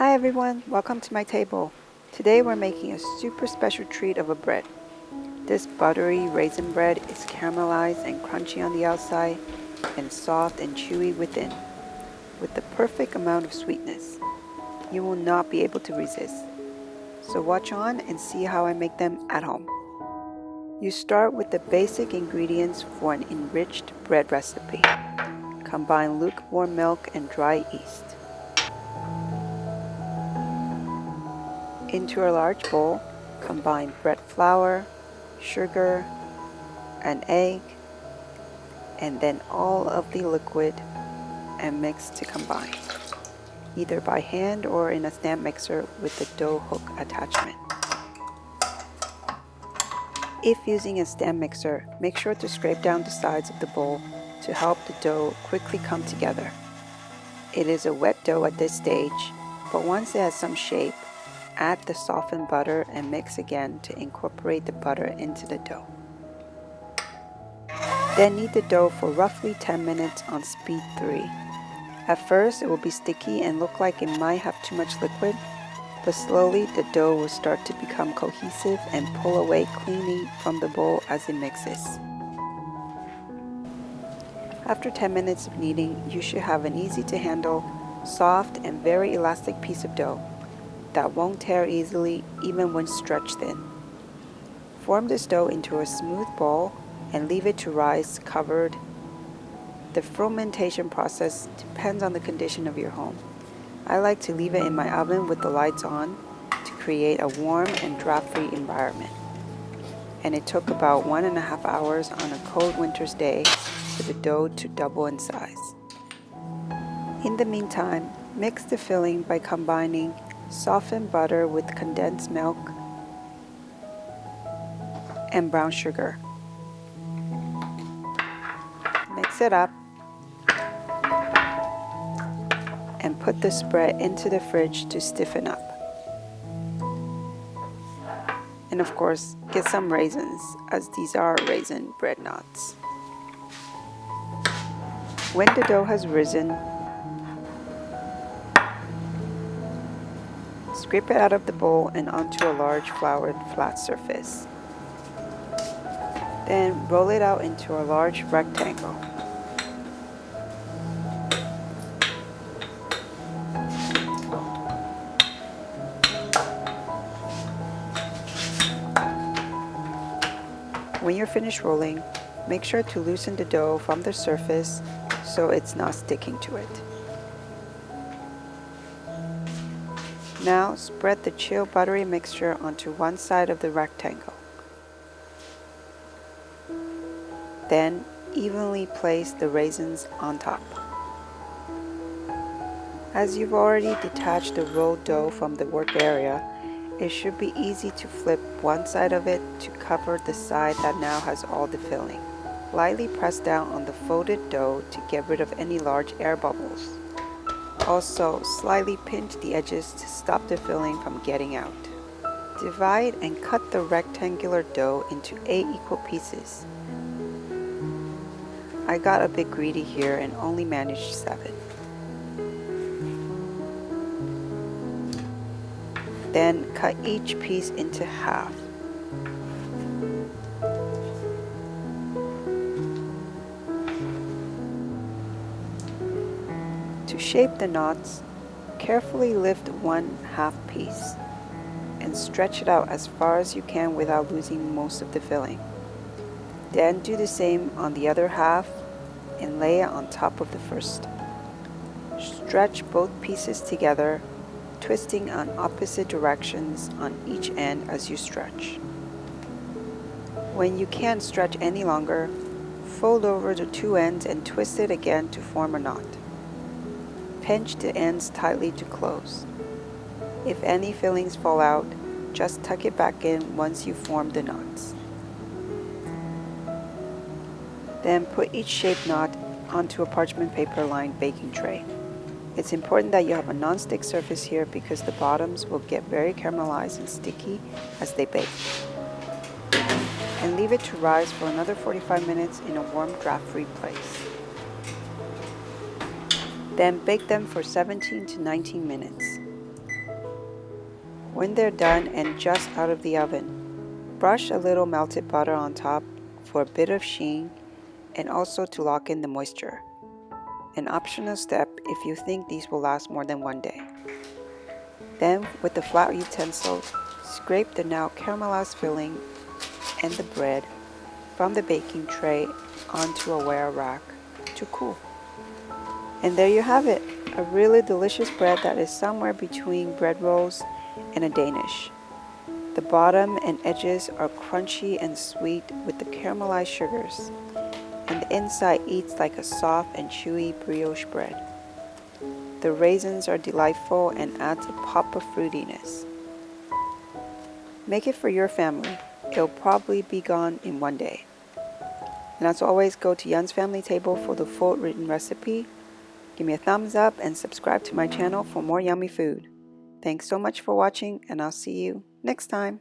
Hi everyone, welcome to my table. Today we're making a super special treat of a bread. This buttery raisin bread is caramelized and crunchy on the outside and soft and chewy within, with the perfect amount of sweetness. You will not be able to resist. So watch on and see how I make them at home. You start with the basic ingredients for an enriched bread recipe. Combine lukewarm milk and dry yeast. Into a large bowl, combine bread flour, sugar, an egg, and then all of the liquid and mix to combine, either by hand or in a stand mixer with the dough hook attachment. If using a stand mixer, make sure to scrape down the sides of the bowl to help the dough quickly come together. It is a wet dough at this stage, but once it has some shape, add the softened butter and mix again to incorporate the butter into the dough. Then knead the dough for roughly 10 minutes on speed 3. At first, it will be sticky and look like it might have too much liquid, but slowly the dough will start to become cohesive and pull away cleanly from the bowl as it mixes. After 10 minutes of kneading, you should have an easy to handle, soft and very elastic piece of dough that won't tear easily even when stretched thin. Form this dough into a smooth ball and leave it to rise covered. The fermentation process depends on the condition of your home. I like to leave it in my oven with the lights on to create a warm and draft-free environment. And it took about 1.5 hours on a cold winter's day for the dough to double in size. In the meantime, mix the filling by combining softened butter with condensed milk and brown sugar. Mix it up and put the spread into the fridge to stiffen up. And of course, get some raisins, as these are raisin bread knots. When the dough has risen, scrape it out of the bowl and onto a large floured flat surface. Then roll it out into a large rectangle. When you're finished rolling, make sure to loosen the dough from the surface so it's not sticking to it. Now spread the chilled buttery mixture onto one side of the rectangle. Then evenly place the raisins on top. As you've already detached the rolled dough from the work area, it should be easy to flip one side of it to cover the side that now has all the filling. Lightly press down on the folded dough to get rid of any large air bubbles. Also, slightly pinch the edges to stop the filling from getting out. Divide and cut the rectangular dough into 8 equal pieces. I got a bit greedy here and only managed 7. Then cut each piece into half. To shape the knots, carefully lift one half piece and stretch it out as far as you can without losing most of the filling. Then do the same on the other half and lay it on top of the first. Stretch both pieces together, twisting on opposite directions on each end as you stretch. When you can't stretch any longer, fold over the two ends and twist it again to form a knot. Pinch the ends tightly to close. If any fillings fall out, just tuck it back in once you form the knots. Then put each shaped knot onto a parchment paper lined baking tray. It's important that you have a non-stick surface here because the bottoms will get very caramelized and sticky as they bake. And leave it to rise for another 45 minutes in a warm draft-free place. Then bake them for 17 to 19 minutes. When they're done and just out of the oven, brush a little melted butter on top for a bit of sheen and also to lock in the moisture. An optional step if you think these will last more than one day. Then, with the flat utensil, scrape the now caramelized filling and the bread from the baking tray onto a wire rack to cool. And there you have it, a really delicious bread that is somewhere between bread rolls and a Danish. The bottom and edges are crunchy and sweet with the caramelized sugars, and the inside eats like a soft and chewy brioche bread. The raisins are delightful and adds a pop of fruitiness. Make it for your family. It'll probably be gone in one day. And as always, go to Yun's Family Table for the full written recipe. Give me a thumbs up and subscribe to my channel for more yummy food. Thanks so much for watching, and I'll see you next time.